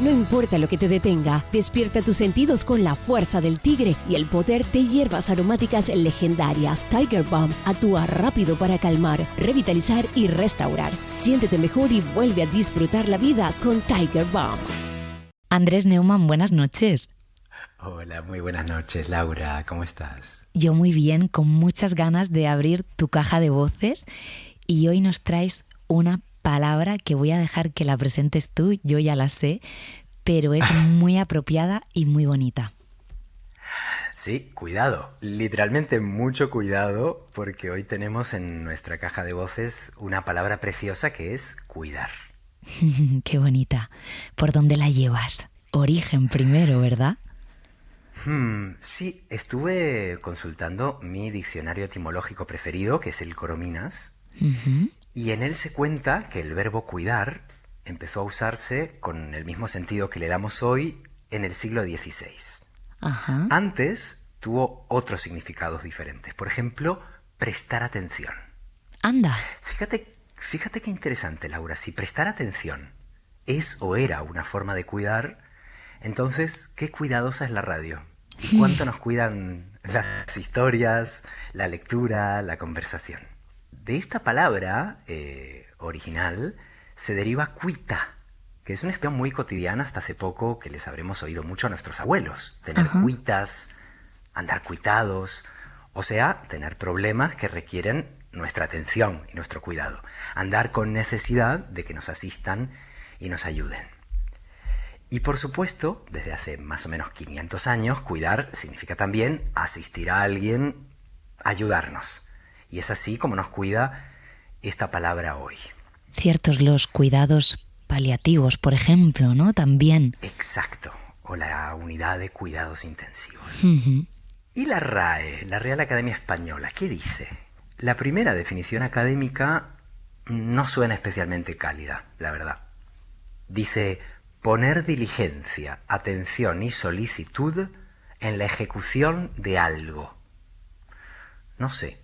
No importa lo que te detenga, despierta tus sentidos con la fuerza del tigre y el poder de hierbas aromáticas legendarias. Tiger Balm actúa rápido para calmar, revitalizar y restaurar. Siéntete mejor y vuelve a disfrutar la vida con Tiger Balm. Andrés Neumann, buenas noches. Hola, muy buenas noches, Laura. ¿Cómo estás? Yo muy bien, con muchas ganas de abrir tu caja de voces, y hoy nos traes una palabra que voy a dejar que la presentes tú, yo ya la sé, pero es muy apropiada y muy bonita. Sí, cuidado, literalmente mucho cuidado, porque hoy tenemos en nuestra caja de voces una palabra preciosa que es cuidar. Qué bonita. ¿Por dónde la llevas? Origen primero, ¿verdad? Sí, estuve consultando mi diccionario etimológico preferido, que es el Corominas, y en él se cuenta que el verbo cuidar empezó a usarse con el mismo sentido que le damos hoy en el siglo XVI. Ajá. Antes tuvo otros significados diferentes. Por ejemplo, prestar atención. Anda. Fíjate qué interesante, Laura. Si prestar atención es o era una forma de cuidar, entonces, qué cuidadosa es la radio. Y cuánto nos cuidan las historias, la lectura, la conversación. De esta palabra original se deriva cuita, que es una expresión muy cotidiana hasta hace poco que les habremos oído mucho a nuestros abuelos. Tener cuitas, andar cuitados, o sea, tener problemas que requieren nuestra atención y nuestro cuidado. Andar con necesidad de que nos asistan y nos ayuden. Y por supuesto, desde hace más o menos 500 años, cuidar significa también asistir a alguien, ayudarnos. Y es así como nos cuida esta palabra hoy. Ciertos los cuidados paliativos, por ejemplo, ¿no? También. Exacto, o la unidad de cuidados intensivos. Uh-huh. Y la RAE, la Real Academia Española, ¿qué dice? La primera definición académica no suena especialmente cálida, la verdad. Dice: poner diligencia, atención y solicitud en la ejecución de algo. No sé,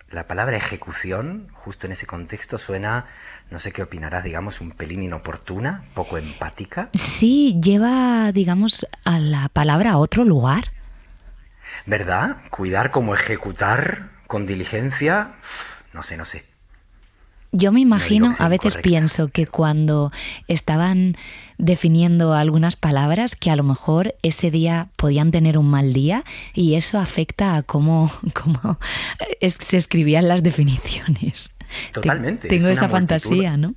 la palabra ejecución, justo en ese contexto, suena, no sé qué opinarás, digamos, un pelín inoportuna, poco empática. Sí, lleva, digamos, a la palabra a otro lugar. ¿Verdad? Cuidar como ejecutar con diligencia, no sé. Yo me imagino, no a veces pienso que cuando estaban definiendo algunas palabras, que a lo mejor ese día podían tener un mal día y eso afecta a cómo se escribían las definiciones. Totalmente. Tengo esa multitud, fantasía, ¿no?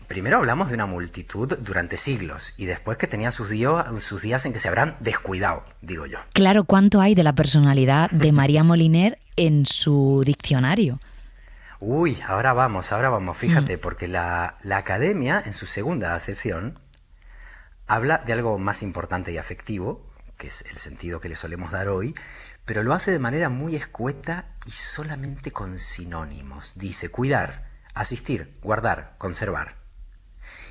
Primero hablamos de una multitud durante siglos y después que tenía sus días en que se habrán descuidado, digo yo. Claro, ¿cuánto hay de la personalidad de María Moliner en su diccionario? Uy, ahora vamos, fíjate, porque la academia, en su segunda acepción, habla de algo más importante y afectivo, que es el sentido que le solemos dar hoy, pero lo hace de manera muy escueta y solamente con sinónimos. Dice cuidar, asistir, guardar, conservar.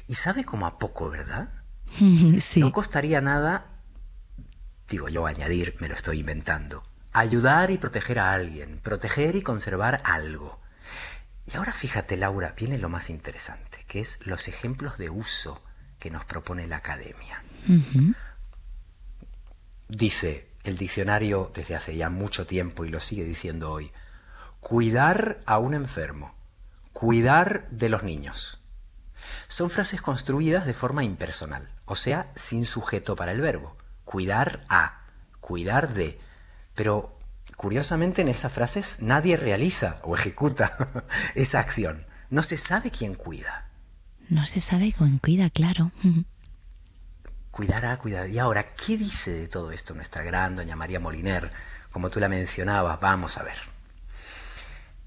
Y sabe como a poco, ¿verdad? Sí. No costaría nada, digo yo, añadir, me lo estoy inventando, ayudar y proteger a alguien, proteger y conservar algo. Y ahora fíjate, Laura, viene lo más interesante, que es los ejemplos de uso que nos propone la academia. Uh-huh. Dice el diccionario desde hace ya mucho tiempo y lo sigue diciendo hoy: cuidar a un enfermo, cuidar de los niños. Son frases construidas de forma impersonal, o sea, sin sujeto para el verbo. Cuidar a, cuidar de. Pero curiosamente en esas frases nadie realiza o ejecuta esa acción. No se sabe quién cuida. No se sabe quién cuida, claro. Cuidar a, cuidar. Y ahora, ¿qué dice de todo esto nuestra gran doña María Moliner? Como tú la mencionabas, vamos a ver.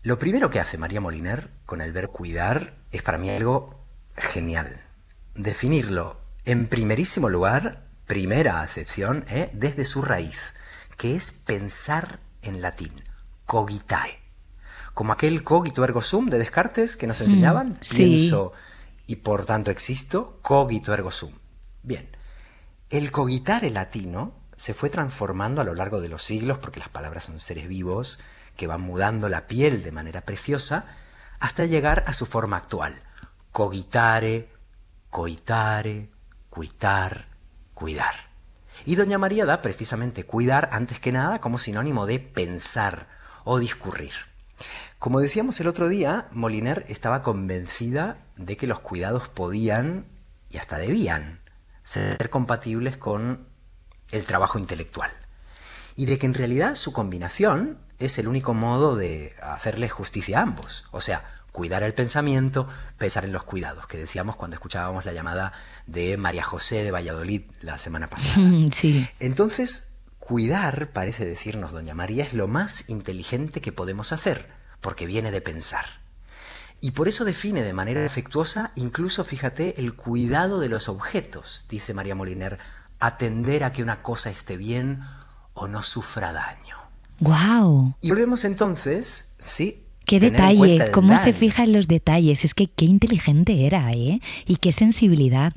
Lo primero que hace María Moliner con el verbo cuidar es para mí algo genial. Definirlo en primerísimo lugar, primera acepción, desde su raíz, que es pensar en latín, cogitae. Como aquel cogito ergo sum de Descartes que nos enseñaban, sí. Pienso y por tanto existo, cogito ergo sum. Bien, el cogitare latino se fue transformando a lo largo de los siglos, porque las palabras son seres vivos que van mudando la piel de manera preciosa, hasta llegar a su forma actual, cogitare, coitare, cuitar, cuidar. Y doña María da precisamente cuidar antes que nada como sinónimo de pensar o discurrir. Como decíamos el otro día, Moliner estaba convencida de que los cuidados podían y hasta debían ser compatibles con el trabajo intelectual. Y de que en realidad su combinación es el único modo de hacerle justicia a ambos. O sea, cuidar el pensamiento, pensar en los cuidados, que decíamos cuando escuchábamos la llamada de María José de Valladolid la semana pasada. Sí. Entonces, cuidar, parece decirnos doña María, es lo más inteligente que podemos hacer, porque viene de pensar. Y por eso define de manera afectuosa, incluso, fíjate, el cuidado de los objetos, dice María Moliner, atender a que una cosa esté bien o no sufra daño. ¡Guau! Y volvemos entonces, ¿sí? ¡Qué tener en detalle! cuenta el ¿Cómo se daño. fija en los detalles? Es que qué inteligente era, ¿eh? Y qué sensibilidad.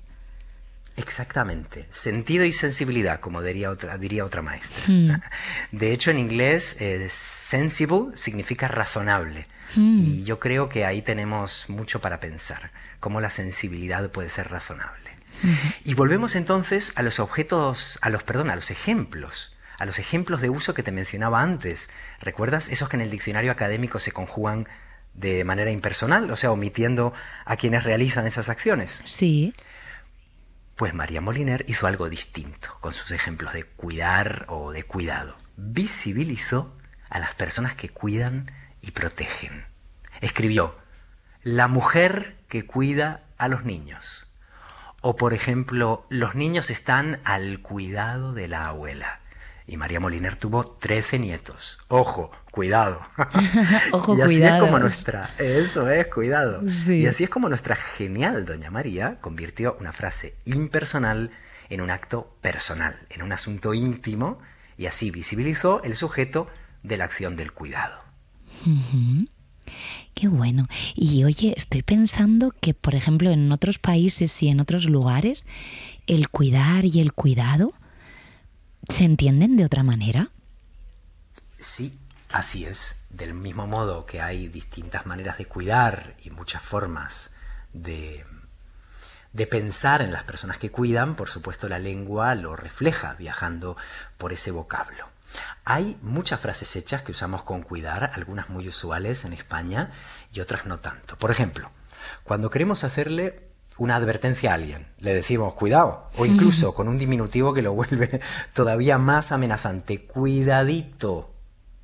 Exactamente. Sentido y sensibilidad, como diría otra maestra. Mm. De hecho, en inglés, sensible significa razonable. Y yo creo que ahí tenemos mucho para pensar, cómo la sensibilidad puede ser razonable. Y volvemos entonces a los objetos, a los ejemplos de uso que te mencionaba antes. ¿Recuerdas? Esos que en el diccionario académico se conjugan de manera impersonal, o sea, omitiendo a quienes realizan esas acciones. Sí. Pues María Moliner hizo algo distinto con sus ejemplos de cuidar o de cuidado. Visibilizó a las personas que cuidan y protegen. Escribió, la mujer que cuida a los niños. O, por ejemplo, los niños están al cuidado de la abuela. Y María Moliner tuvo 13 nietos. Ojo, cuidado. Ojo, y así cuidado. es como eso es, cuidado. Sí. Y así es como nuestra genial doña María convirtió una frase impersonal en un acto personal, en un asunto íntimo, y así visibilizó el sujeto de la acción del cuidado. Qué bueno. Y oye, estoy pensando que, por ejemplo, en otros países y en otros lugares, el cuidar y el cuidado ¿se entienden de otra manera? Sí, así es. Del mismo modo que hay distintas maneras de cuidar y muchas formas de pensar en las personas que cuidan, por supuesto la lengua lo refleja viajando por ese vocablo. Hay muchas frases hechas que usamos con cuidar, algunas muy usuales en España y otras no tanto. Por ejemplo, cuando queremos hacerle una advertencia a alguien, le decimos cuidado, o incluso con un diminutivo que lo vuelve todavía más amenazante, cuidadito,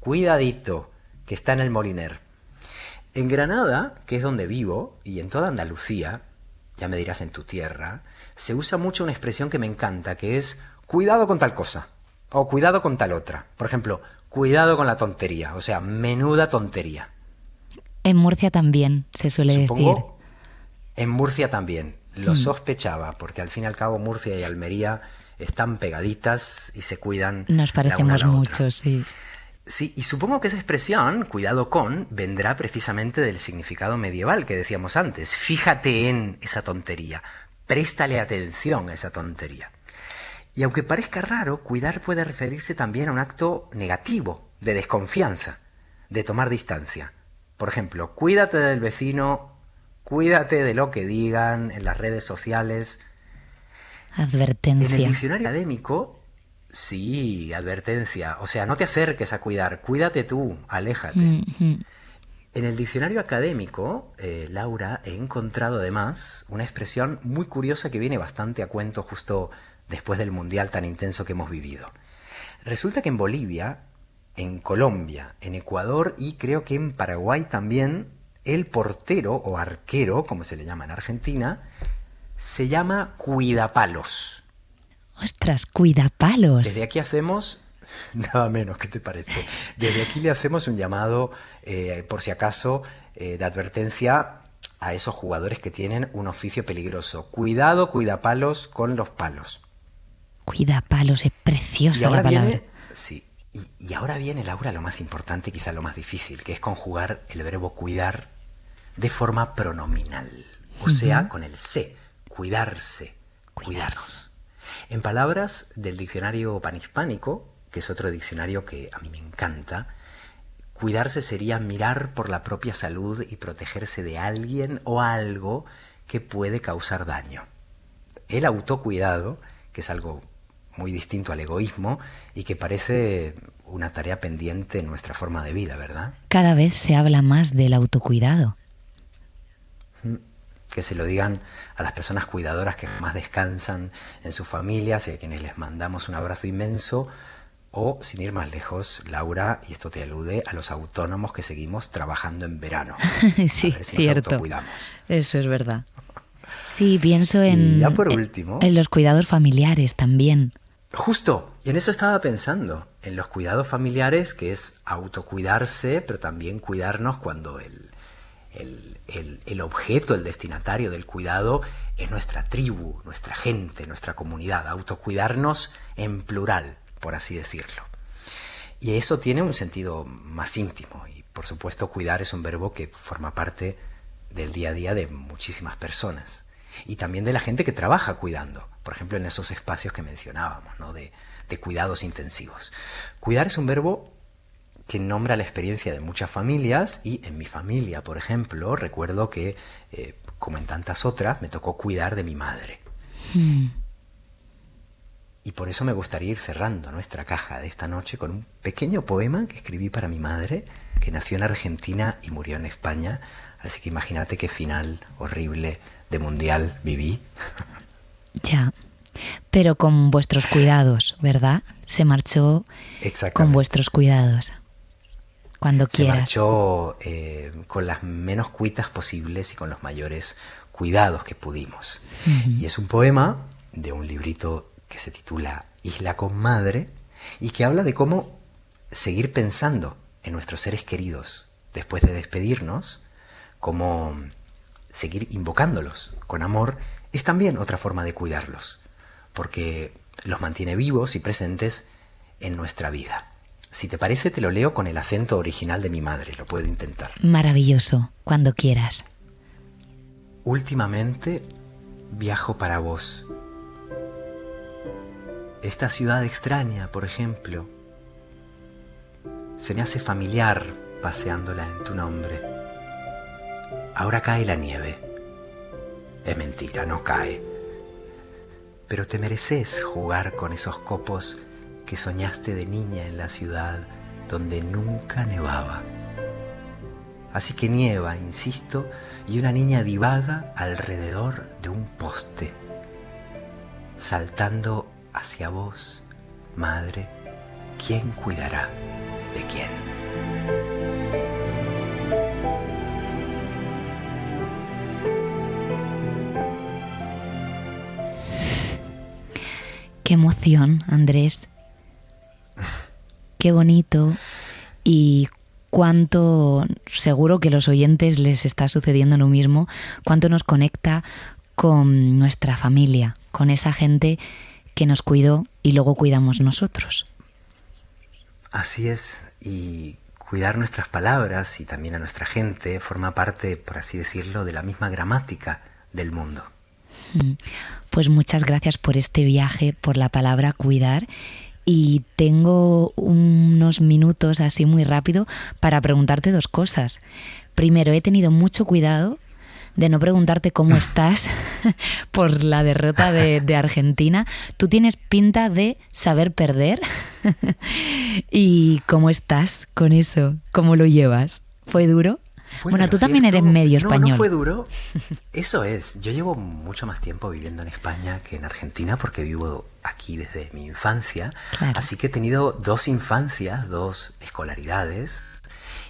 cuidadito, que está en el Moliner. En Granada, que es donde vivo, y en toda Andalucía, ya me dirás en tu tierra, se usa mucho una expresión que me encanta, que es cuidado con tal cosa, o cuidado con tal otra. Por ejemplo, cuidado con la tontería, o sea, menuda tontería. En Murcia también se suele decir. Supongo en Murcia también. Lo sospechaba, porque al fin y al cabo Murcia y Almería están pegaditas y se cuidan. Nos parecemos la una a la mucho, otra. sí. Sí, y supongo que esa expresión, cuidado con, vendrá precisamente del significado medieval que decíamos antes. Fíjate en esa tontería, préstale atención a esa tontería. Y aunque parezca raro, cuidar puede referirse también a un acto negativo, de desconfianza, de tomar distancia. Por ejemplo, cuídate del vecino, cuídate de lo que digan en las redes sociales. Advertencia. En el diccionario académico, sí, advertencia. O sea, no te acerques a cuidar, cuídate tú, aléjate. En el diccionario académico, Laura, he encontrado además una expresión muy curiosa que viene bastante a cuento justo después del mundial tan intenso que hemos vivido. Resulta que en Bolivia, en Colombia, en Ecuador y creo que en Paraguay también, el portero o arquero, como se le llama en Argentina, se llama cuidapalos. ¡Ostras, cuidapalos! Desde aquí hacemos, nada menos, ¿qué te parece? Desde aquí le hacemos un llamado, por si acaso, de advertencia a esos jugadores que tienen un oficio peligroso. Cuidado, cuidapalos con los palos. Cuidapalos, es preciosa Y ahora la palabra. viene, sí, y ahora viene, Laura, lo más importante, quizá lo más difícil, que es conjugar el verbo cuidar de forma pronominal, o sea, con el se, cuidarse, cuidarnos. En palabras del diccionario panhispánico, que es otro diccionario que a mí me encanta, cuidarse sería mirar por la propia salud y protegerse de alguien o algo que puede causar daño. el autocuidado, que es algo muy distinto al egoísmo y que parece una tarea pendiente en nuestra forma de vida, ¿verdad? Cada vez se habla más del autocuidado. Que se lo digan a las personas cuidadoras que más descansan en sus familias y a quienes les mandamos un abrazo inmenso, o, sin ir más lejos, Laura, y esto te alude, a los autónomos que seguimos trabajando en verano. Sí, a ver si cierto. nos autocuidamos. Eso es verdad. Sí, pienso Y ya por último, en los cuidados familiares también. Justo, y en eso estaba pensando, en los cuidados familiares, que es autocuidarse, pero también cuidarnos cuando el objeto, el destinatario del cuidado es nuestra tribu, nuestra gente, nuestra comunidad. Autocuidarnos en plural, por así decirlo. Y eso tiene un sentido más íntimo, y por supuesto cuidar es un verbo que forma parte del día a día de muchísimas personas. Y también de la gente que trabaja cuidando, por ejemplo en esos espacios que mencionábamos, ¿no? de cuidados intensivos. Cuidar es un verbo que nombra la experiencia de muchas familias, y en mi familia, por ejemplo, recuerdo que, como en tantas otras, me tocó cuidar de mi madre. Y por eso me gustaría ir cerrando nuestra caja de esta noche con un pequeño poema que escribí para mi madre, que nació en Argentina y murió en España. Así que imagínate qué final horrible de mundial viví. Ya, pero con vuestros cuidados, ¿verdad? Se marchó con vuestros cuidados, cuando quieras. Se marchó con las menos cuitas posibles y con los mayores cuidados que pudimos. Y es un poema de un librito que se titula Isla con Madre, y que habla de cómo seguir pensando en nuestros seres queridos después de despedirnos, cómo seguir invocándolos con amor, es también otra forma de cuidarlos, porque los mantiene vivos y presentes en nuestra vida. Si te parece, te lo leo con el acento original de mi madre, lo puedo intentar. Maravilloso, cuando quieras. Últimamente viajo para vos. Esta ciudad extraña, por ejemplo, se me hace familiar paseándola en tu nombre. Ahora cae la nieve. Es mentira, no cae. Pero te mereces jugar con esos copos que soñaste de niña en la ciudad donde nunca nevaba. Así que nieva, insisto, y una niña divaga alrededor de un poste, saltando hacia vos, madre. ¿Quién cuidará de quién? Qué emoción, Andrés. Qué bonito. Y cuánto, seguro que a los oyentes les está sucediendo lo mismo, cuánto nos conecta con nuestra familia, con esa gente que nos cuidó y luego cuidamos nosotros. Así es, y cuidar nuestras palabras y también a nuestra gente forma parte, por así decirlo, de la misma gramática del mundo. Pues muchas gracias por este viaje, por la palabra cuidar, y tengo unos minutos así muy rápido para preguntarte dos cosas. Primero, he tenido mucho cuidado de no preguntarte cómo estás por la derrota de Argentina. Tú tienes pinta de saber perder. ¿Y cómo estás con eso? ¿Cómo lo llevas? ¿Fue duro? Bueno, tú también eres medio español. No fue duro. Eso es. Yo llevo mucho más tiempo viviendo en España que en Argentina porque vivo aquí desde mi infancia. Claro. Así que he tenido dos infancias, dos escolaridades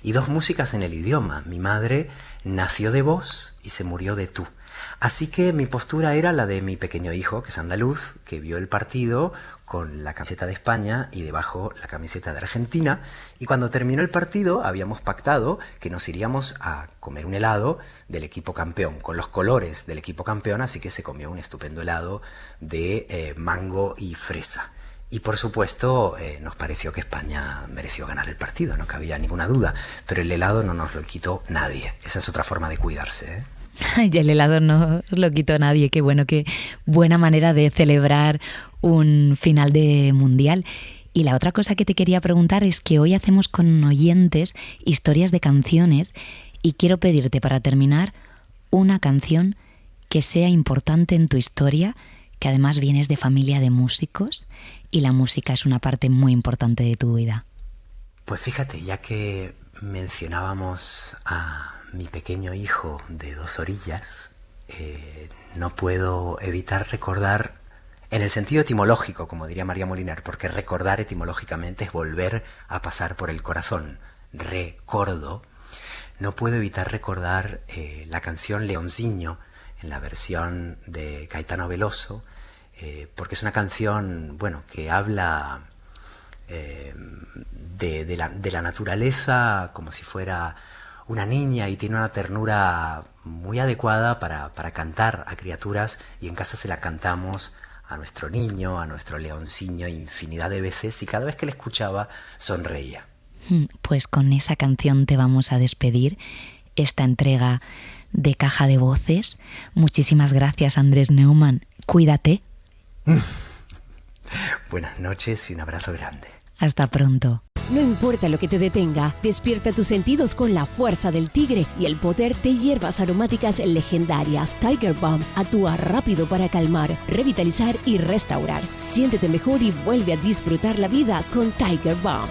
y dos músicas en el idioma. Mi madre nació de vos y se murió de tú. Así que mi postura era la de mi pequeño hijo, que es andaluz, que vio el partido con la camiseta de España y debajo la camiseta de Argentina. Y cuando terminó el partido habíamos pactado que nos iríamos a comer un helado del equipo campeón, con los colores del equipo campeón, así que se comió un estupendo helado de mango y fresa. Y por supuesto nos pareció que España mereció ganar el partido, no cabía ninguna duda, pero el helado no nos lo quitó nadie. Esa es otra forma de cuidarse, ¿eh? Y el helado no lo quitó nadie. Qué bueno, qué buena manera de celebrar un final de mundial. Y la otra cosa que te quería preguntar es que hoy hacemos con oyentes historias de canciones y quiero pedirte para terminar una canción que sea importante en tu historia, que además vienes de familia de músicos y la música es una parte muy importante de tu vida. Pues fíjate, ya que mencionábamos a mi pequeño hijo de 2 orillas, no puedo evitar recordar, en el sentido etimológico, como diría María Moliner, porque recordar etimológicamente es volver a pasar por el corazón. Recordo. No puedo evitar recordar la canción Leonciño, en la versión de Caetano Veloso, porque es una canción, bueno, que habla de la naturaleza como si fuera una niña y tiene una ternura muy adecuada para cantar a criaturas, y en casa se la cantamos a nuestro niño, a nuestro leonciño, infinidad de veces, y cada vez que la escuchaba sonreía. Pues con esa canción te vamos a despedir esta entrega de Caja de Voces. Muchísimas gracias, Andrés Neumann. Cuídate. Buenas noches y un abrazo grande. Hasta pronto. No importa lo que te detenga, despierta tus sentidos con la fuerza del tigre y el poder de hierbas aromáticas legendarias. Tiger Balm actúa rápido para calmar, revitalizar y restaurar. Siéntete mejor y vuelve a disfrutar la vida con Tiger Balm.